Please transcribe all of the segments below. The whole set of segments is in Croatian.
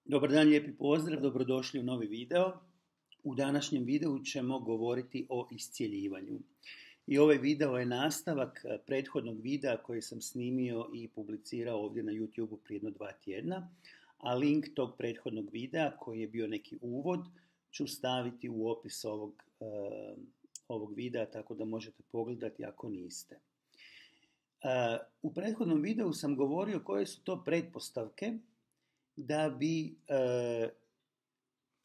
Dobar dan, lijepi pozdrav, dobrodošli u novi video. U današnjem videu ćemo govoriti o iscjeljivanju. I ovaj video je nastavak prethodnog videa koji sam snimio i publicirao ovdje na YouTube prije jedno 2 tjedna, a link tog prethodnog videa koji je bio neki uvod ću staviti u opis ovog videa, tako da možete pogledati ako niste. U prethodnom videu sam govorio koje su to pretpostavke da bi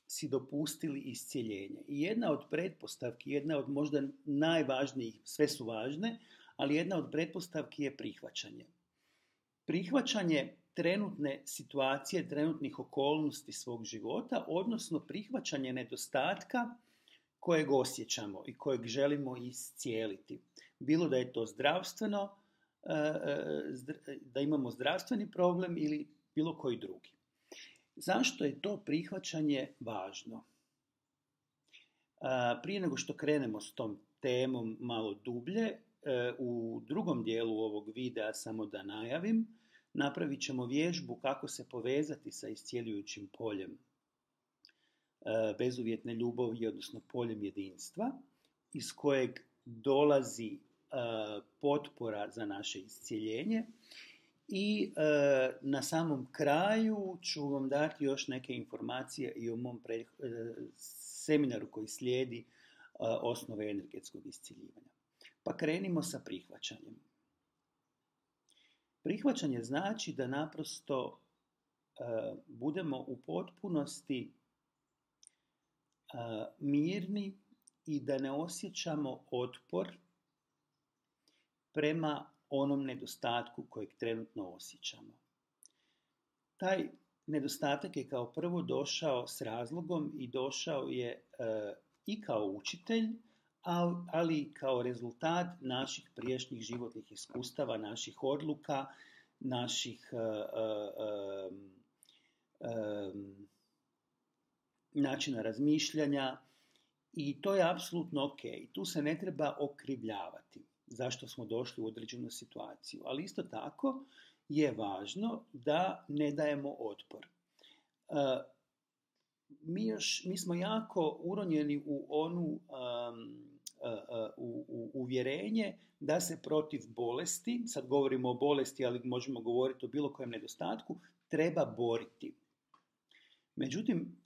si dopustili iscjeljenje. I jedna od pretpostavki, jedna od možda najvažnijih, sve su važne, ali jedna od pretpostavki je prihvaćanje. Prihvaćanje trenutne situacije, trenutnih okolnosti svog života, odnosno prihvaćanje nedostatka kojeg osjećamo i kojeg želimo iscijeliti. Bilo da je to zdravstveno, da imamo zdravstveni problem ili bilo koji drugi. Zašto je to prihvaćanje važno? Prije nego što krenemo s tom temom malo dublje, u drugom dijelu ovog videa samo da najavim, napravit ćemo vježbu kako se povezati sa iscjeljujućim poljem bezuvjetne ljubavi, odnosno poljem jedinstva, iz kojeg dolazi potpora za naše iscjeljenje. I na samom kraju ću vam dati još neke informacije i o mom seminaru koji slijedi osnove energetskog iscjeljivanja. Pa krenimo sa prihvaćanjem. Prihvaćanje znači da naprosto budemo u potpunosti mirni i da ne osjećamo otpor prema onom nedostatku kojeg trenutno osjećamo. Taj nedostatak je kao prvo došao s razlogom i došao je i kao učitelj, ali i kao rezultat naših prijašnjih životnih iskustava, naših odluka, naših načina razmišljanja, i to je apsolutno ok. Tu se ne treba okrivljavati zašto smo došli u određenu situaciju. Ali isto tako je važno da ne dajemo otpor. Mi smo jako uronjeni u onu uvjerenje da se protiv bolesti, sad govorimo o bolesti, ali možemo govoriti o bilo kojem nedostatku, treba boriti. Međutim,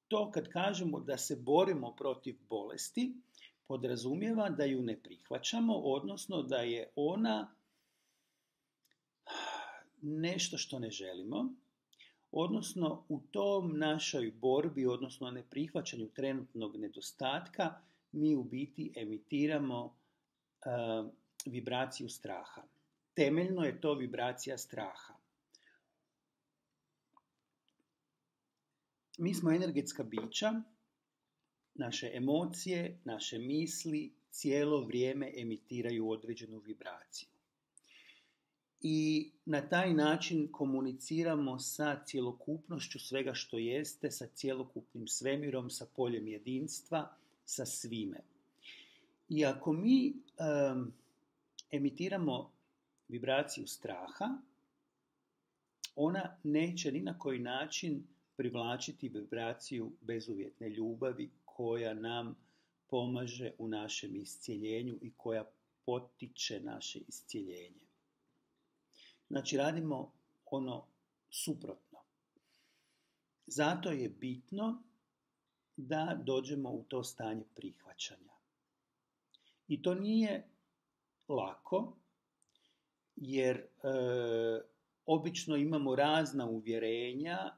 to kad kažemo da se borimo protiv bolesti, podrazumijeva da ju ne prihvaćamo, odnosno da je ona nešto što ne želimo, odnosno u tom našoj borbi, odnosno neprihvaćanju trenutnog nedostatka, mi u biti emitiramo vibraciju straha. Temeljno je to vibracija straha. Mi smo energetska bića. Naše emocije, naše misli cijelo vrijeme emitiraju određenu vibraciju. I na taj način komuniciramo sa cjelokupnošću svega što jeste, sa cjelokupnim svemirom, sa poljem jedinstva, sa svime. I ako mi emitiramo vibraciju straha, ona neće ni na koji način privlačiti vibraciju bezuvjetne ljubavi koja nam pomaže u našem iscjeljenju i koja potiče naše iscjeljenje. Znači, radimo ono suprotno. Zato je bitno da dođemo u to stanje prihvaćanja. I to nije lako, jer obično imamo razna uvjerenja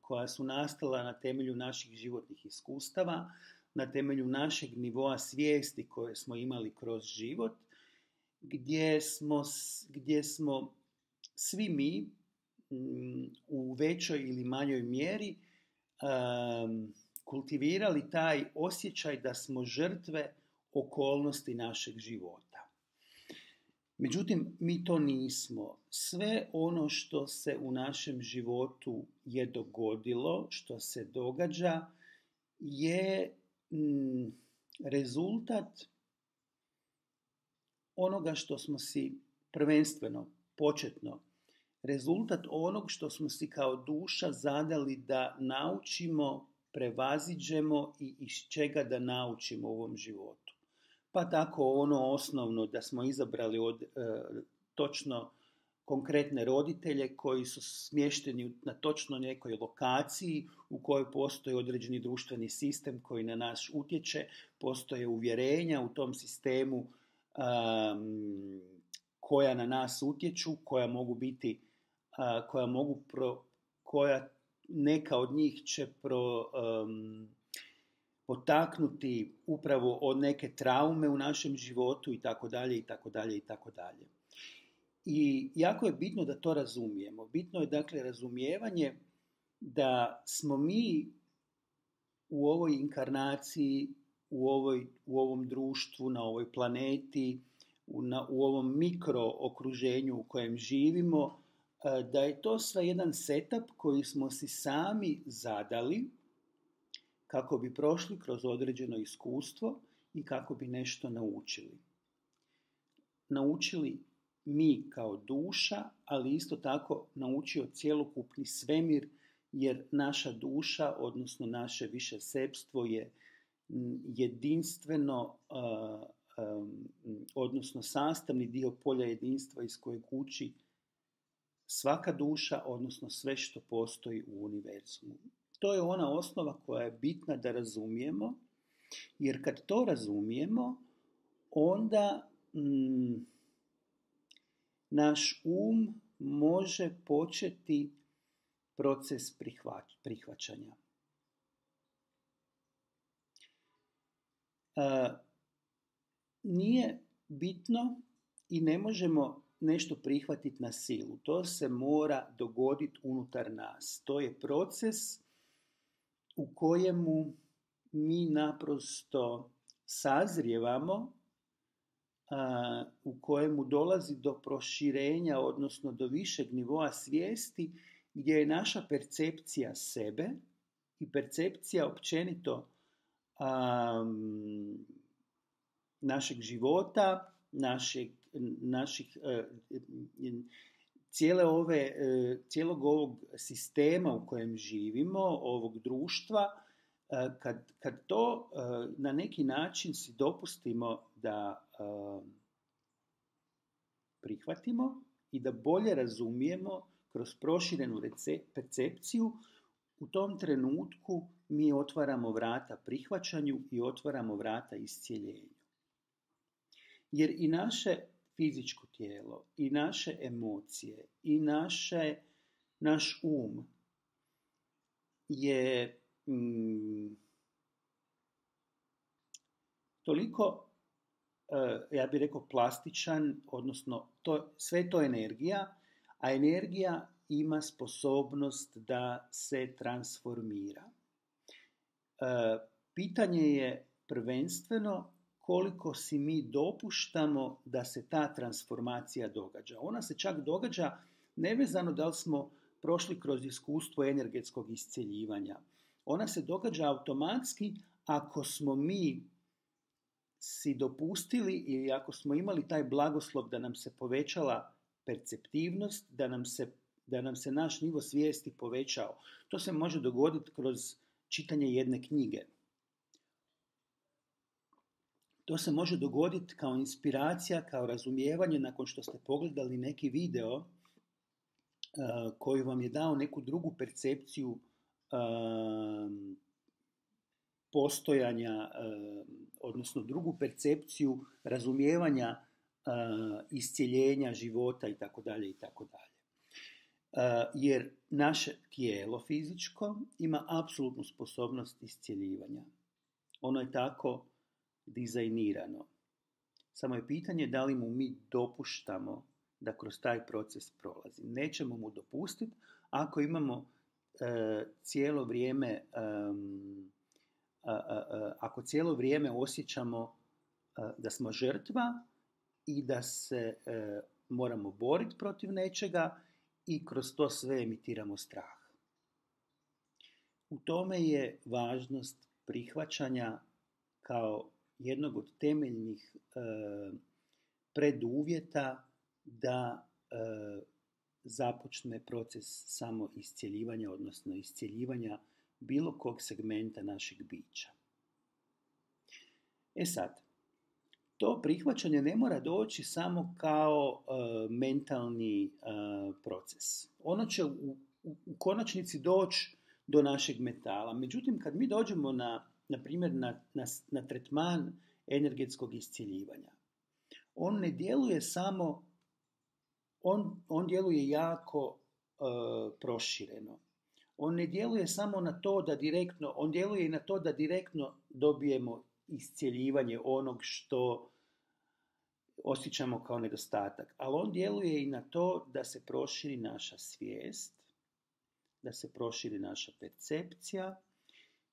koja su nastala na temelju naših životnih iskustava, na temelju našeg nivoa svijesti koje smo imali kroz život, gdje smo svi mi u većoj ili manjoj mjeri kultivirali taj osjećaj da smo žrtve okolnosti našeg života. Međutim, mi to nismo. Sve ono što se u našem životu je dogodilo, što se događa, je rezultat onoga što smo si prvenstveno, početno rezultat onog što smo si kao duša zadali da naučimo, prevaziđemo i iz čega da naučimo u ovom životu. Pa tako ono osnovno da smo izabrali točno konkretne roditelje koji su smješteni na točno nekoj lokaciji u kojoj postoji određeni društveni sistem koji na nas utječe, postoje uvjerenja u tom sistemu koja na nas utječu, koja neka od njih će potaknuti upravo od neke traume u našem životu i tako dalje, i tako dalje, i tako dalje. I jako je bitno da to razumijemo. Bitno je dakle razumijevanje da smo mi u ovoj inkarnaciji, u ovom društvu, na ovoj planeti, u ovom mikrookruženju u kojem živimo, da je to sve jedan setup koji smo si sami zadali kako bi prošli kroz određeno iskustvo i kako bi nešto naučili. Naučili mi kao duša, ali isto tako naučio cjelokupni svemir, jer naša duša, odnosno naše više sebstvo je jedinstveno, odnosno sastavni dio polja jedinstva iz kojeg uči svaka duša, odnosno sve što postoji u univerzumu. To je ona osnova koja je bitna da razumijemo, jer kad to razumijemo, onda naš može početi proces prihvaćanja. Nije bitno i ne možemo nešto prihvatiti na silu. To se mora dogoditi unutar nas. To je proces u kojemu mi naprosto sazrijevamo, u kojemu dolazi do proširenja, odnosno do višeg nivoa svijesti, gdje je naša percepcija sebe i percepcija općenito našeg života, cijelog ovog sistema u kojem živimo, ovog društva, kad to na neki način si dopustimo da prihvatimo i da bolje razumijemo kroz proširenu percepciju, u tom trenutku mi otvaramo vrata prihvaćanju i otvaramo vrata iscijeljenju. Jer i naše fizičko tijelo, i naše emocije, i naš je toliko, ja bih rekao, plastičan, odnosno sve to energija, a energija ima sposobnost da se transformira. Pitanje je prvenstveno koliko si mi dopuštamo da se ta transformacija događa. Ona se čak događa nevezano da li smo prošli kroz iskustvo energetskog iscjeljivanja. Ona se događa automatski ako smo mi si dopustili ili ako smo imali taj blagoslov da nam se povećala perceptivnost, da nam se naš nivo svijesti povećao. To se može dogoditi kroz čitanje jedne knjige. To se može dogoditi kao inspiracija, kao razumijevanje nakon što ste pogledali neki video koji vam je dao neku drugu percepciju postojanja, odnosno drugu percepciju razumijevanja iscjeljenja života itd. itd. Jer naše tijelo fizičko ima apsolutnu sposobnost iscjeljivanja. Ono je tako dizajnirano. Samo je pitanje da li mu mi dopuštamo da kroz taj proces prolazi. Nećemo mu dopustiti ako imamo cijelo vrijeme osjećamo da smo žrtva i da se moramo boriti protiv nečega i kroz to sve emitiramo strah. U tome je važnost prihvaćanja kao jednog od temeljnih preduvjeta da započne proces samo iscjeljivanja, odnosno iscjeljivanja bilo kog segmenta našeg bića. E sad, to prihvaćanje ne mora doći samo kao mentalni proces. Ono će u konačnici doći do našeg metala. Međutim, kad mi dođemo na primjer na tretman energetskog iscjeljivanja, on ne djeluje samo, on djeluje jako prošireno. On ne djeluje samo na to da direktno, on djeluje i na to da direktno dobijemo iscjeljivanje onog što osjećamo kao nedostatak. Ali on djeluje i na to da se proširi naša svijest, da se proširi naša percepcija,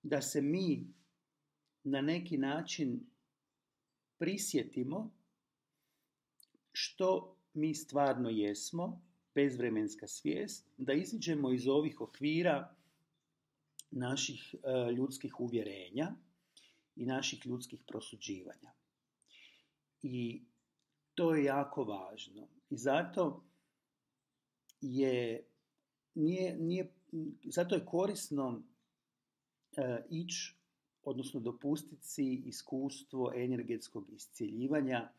da se mi na neki način prisjetimo što mi stvarno jesmo, bezvremenska svijest, da iziđemo iz ovih okvira naših ljudskih uvjerenja i naših ljudskih prosuđivanja. I to je jako važno. I zato je korisno ići, odnosno dopustiti si iskustvo energetskog iscjeljivanja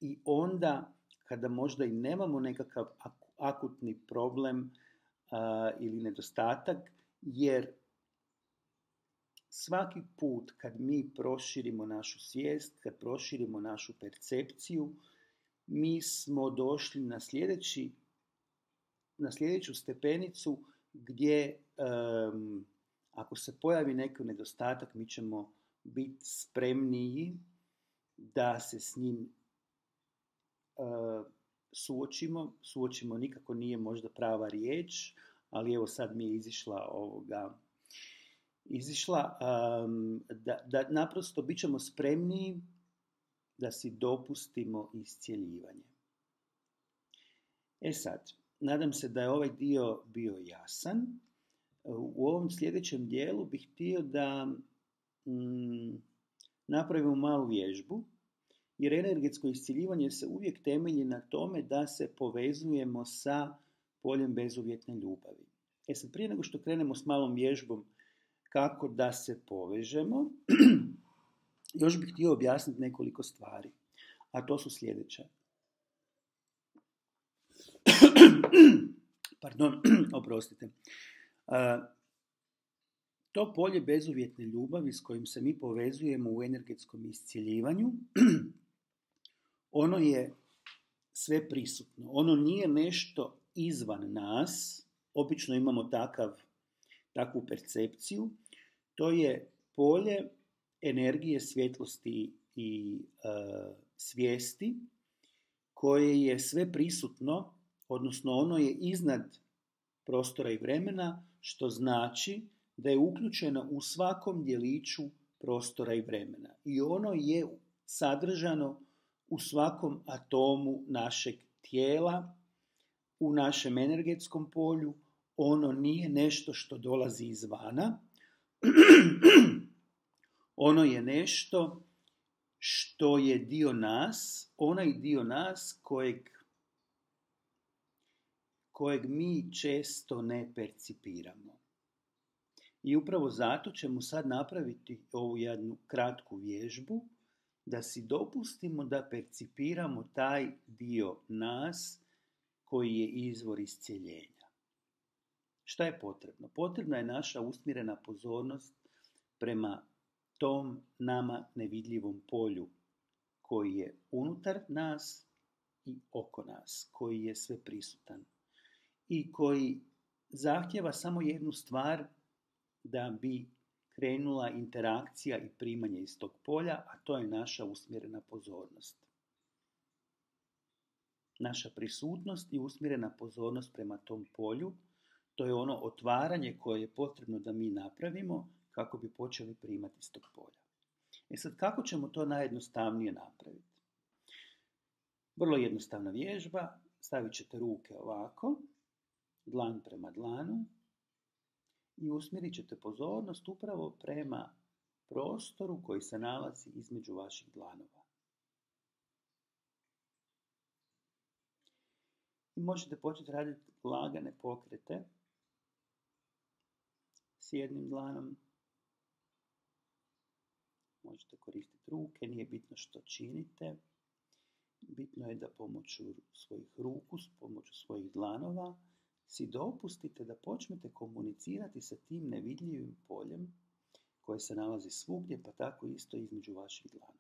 i onda kada možda i nemamo nekakav akutni problem ili nedostatak, jer svaki put kad mi proširimo našu svijest, kad proširimo našu percepciju, mi smo došli na sljedeću stepenicu gdje ako se pojavi neki nedostatak, mi ćemo biti spremniji da se s njim suočimo. Nikako nije možda prava riječ, ali evo sad mi je izišla da naprosto bit ćemo spremniji da si dopustimo iscjeljivanje. E sad, nadam se da je ovaj dio bio jasan. U ovom sljedećem dijelu bih htio da napravimo malu vježbu, jer energetsko iscjeljivanje se uvijek temelji na tome da se povezujemo sa poljem bezuvjetne ljubavi. E sad, prije nego što krenemo s malom vježbom kako da se povežemo, još bih htio objasniti nekoliko stvari, a to su sljedeće. Pardon, oprostite. To polje bezuvjetne ljubavi s kojim se mi povezujemo u energetskom iscjeljivanju, ono je sve prisutno. Ono nije nešto izvan nas, obično imamo takvu percepciju. To je polje energije, svjetlosti i svijesti koje je sve prisutno, odnosno ono je iznad prostora i vremena, što znači da je uključeno u svakom djeliću prostora i vremena. I ono je sadržano u svakom atomu našeg tijela, u našem energetskom polju. Ono nije nešto što dolazi izvana. Ono je nešto što je dio nas, onaj dio nas kojeg mi često ne percipiramo. I upravo zato ćemo sad napraviti ovu jednu kratku vježbu, da si dopustimo da percipiramo taj dio nas koji je izvor iscjeljenja. Šta je potrebno? Potrebna je naša usmjerena pozornost prema tom nama nevidljivom polju koji je unutar nas i oko nas, koji je sve prisutan i koji zahtjeva samo jednu stvar da bi krenula interakcija i primanje iz tog polja, a to je naša usmjerena pozornost. Naša prisutnost i usmjerena pozornost prema tom polju, to je ono otvaranje koje je potrebno da mi napravimo kako bi počeli primati iz tog polja. E sad, kako ćemo to najjednostavnije napraviti? Vrlo jednostavna vježba. Stavit ćete ruke ovako, dlan prema dlanu, i usmjerit ćete pozornost upravo prema prostoru koji se nalazi između vaših dlanova. I možete početi raditi lagane pokrete s jednim dlanom. Možete koristiti ruke, nije bitno što činite. Bitno je da pomoću svojih ruku, s pomoću svojih dlanova, si dopustite da počnete komunicirati sa tim nevidljivim poljem koje se nalazi svugdje, pa tako isto između vaših dlanova.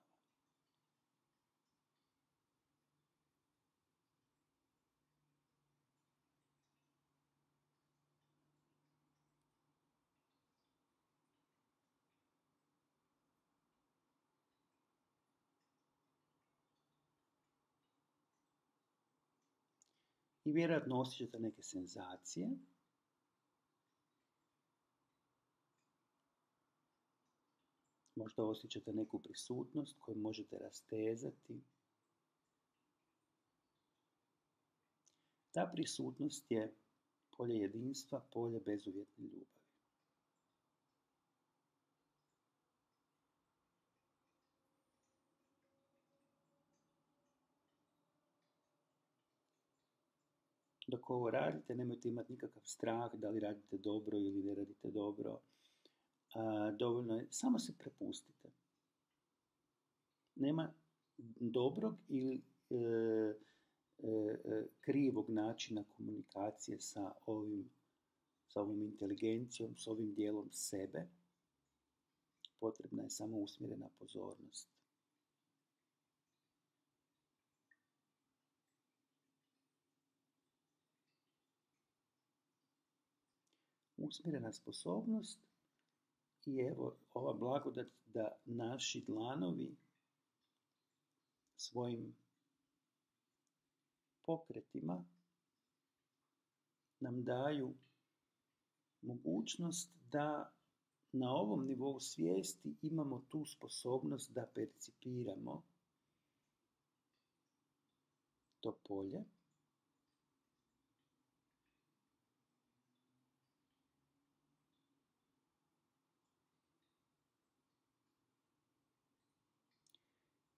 I vjerojatno osjećate neke senzacije. Možda osjećate neku prisutnost koju možete rastezati. Ta prisutnost je polje jedinstva, polje bezuvjetne ljubavi. Dok ovo radite, nemojte imati nikakav strah da li radite dobro ili ne radite dobro. Dovoljno je, samo se prepustite. Nema dobrog ili krivog načina komunikacije sa ovom inteligencijom, s ovim dijelom sebe. Potrebna je samo usmjerena pozornost. Usmjerena sposobnost i evo ova blagodat da naši dlanovi svojim pokretima nam daju mogućnost da na ovom nivou svijesti imamo tu sposobnost da percipiramo to polje.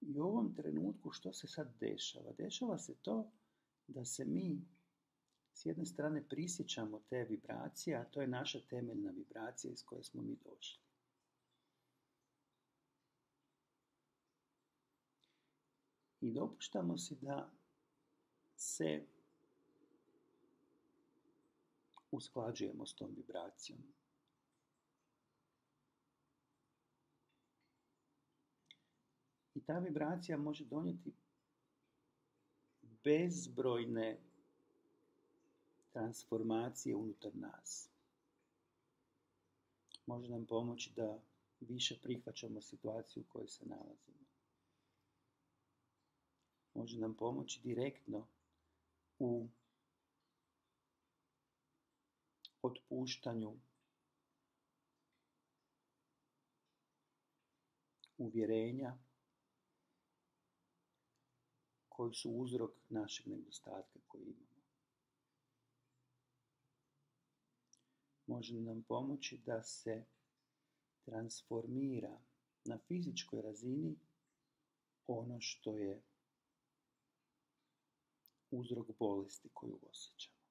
I u ovom trenutku što se sad dešava? Dešava se to da se mi s jedne strane prisjećamo te vibracije, a to je naša temeljna vibracija iz koje smo mi došli. I dopuštamo si da se usklađujemo s tom vibracijom. I ta vibracija može donijeti bezbrojne transformacije unutar nas. Može nam pomoći da više prihvaćamo situaciju u kojoj se nalazimo. Može nam pomoći direktno u otpuštanju uvjerenja koji su uzrok našeg nedostatka koji imamo. Može nam pomoći da se transformira na fizičkoj razini ono što je uzrok bolesti koju osjećamo.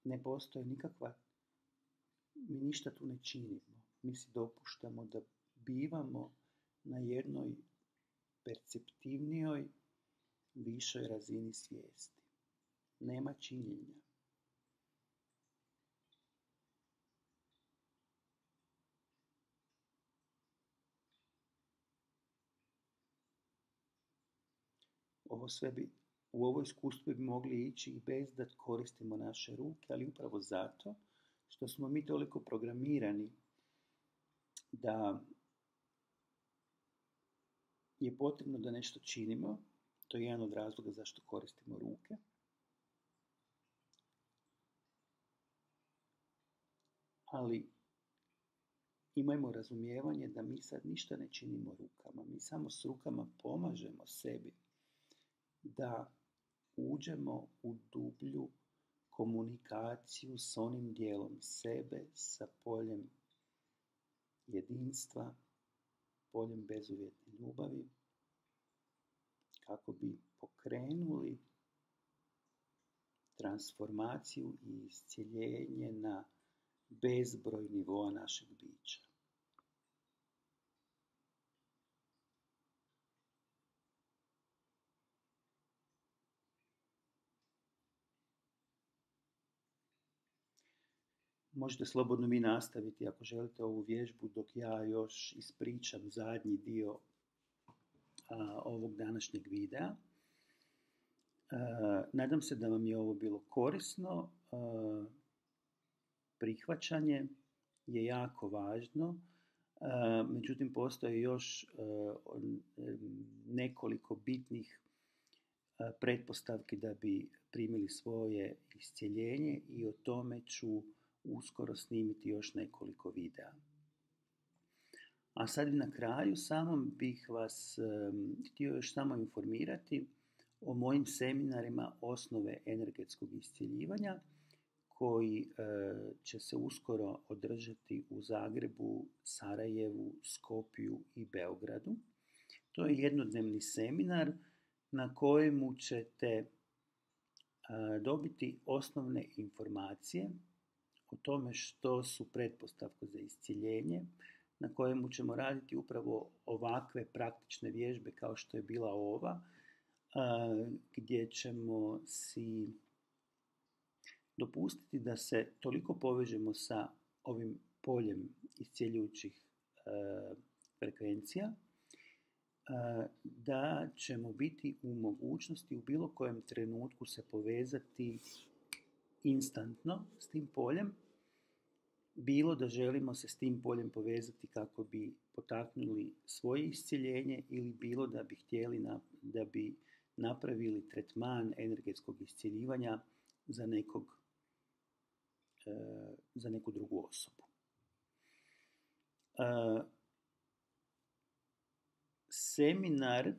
Ne postoji nikakva, mi ništa tu ne činimo. Mi si dopuštamo da bivamo na jednoj perceptivnijoj, višoj razini svijesti. Nema činjenja. Ovo sve u ovo iskustvo bi mogli ići i bez da koristimo naše ruke, ali upravo zato što smo mi toliko programirani da je potrebno da nešto činimo. To je jedan od razloga zašto koristimo ruke. Ali imajmo razumijevanje da mi sad ništa ne činimo rukama. Mi samo s rukama pomažemo sebi da uđemo u dublju komunikaciju s onim dijelom sebe, sa poljem jedinstva, poljem bezuvjetne ljubavi, kako bi pokrenuli transformaciju i iscjeljenje na bezbroj nivoa našeg bića. Možete slobodno vi nastaviti ako želite ovu vježbu dok ja još ispričam zadnji dio ovog današnjeg videa. Nadam se da vam je ovo bilo korisno. Prihvaćanje je jako važno, međutim postoje još nekoliko bitnih pretpostavki da bi primili svoje iscjeljenje i o tome ću uskoro snimiti još nekoliko videa. A sad na kraju samom bih vas htio još samo informirati o mojim seminarima osnove energetskog iscjeljivanja koji će se uskoro održati u Zagrebu, Sarajevu, Skopju i Beogradu. To je jednodnevni seminar na kojemu ćete dobiti osnovne informacije o tome što su pretpostavke za iscjeljenje, na kojemu ćemo raditi upravo ovakve praktične vježbe kao što je bila ova, gdje ćemo si dopustiti da se toliko povežemo sa ovim poljem iscjeljujućih frekvencija, da ćemo biti u mogućnosti u bilo kojem trenutku se povezati instantno s tim poljem, bilo da želimo se s tim poljem povezati kako bi potaknuli svoje iscjeljenje ili bilo da bi htjeli da bi napravili tretman energetskog iscjeljivanja za neku drugu osobu. Seminar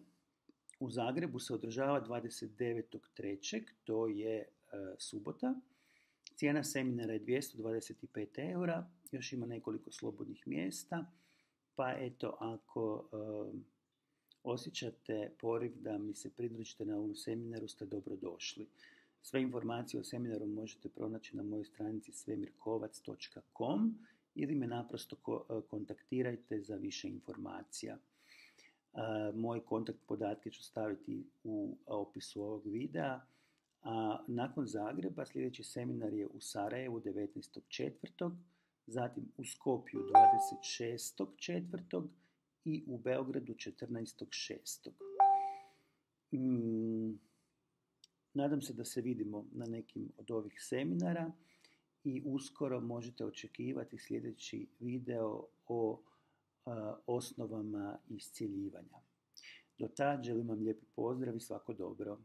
u Zagrebu se održava 29.3. To je subota. Cijena seminara je 225 eura. Još ima nekoliko slobodnih mjesta. Pa eto, ako osjećate poriv da mi se pridružite na ovom seminaru, ste dobrodošli. Sve informacije o seminaru možete pronaći na mojoj stranici svemirkovac.com ili me naprosto kontaktirajte za više informacija. Moje kontakt podatke ću staviti u opisu ovog videa. A nakon Zagreba sljedeći seminar je u Sarajevu 19.4., zatim u Skopju 26.4. i u Beogradu 14.6. Nadam se da se vidimo na nekim od ovih seminara i uskoro možete očekivati sljedeći video o osnovama iscjeljivanja. Do tad želim vam lijepi pozdrav i svako dobro.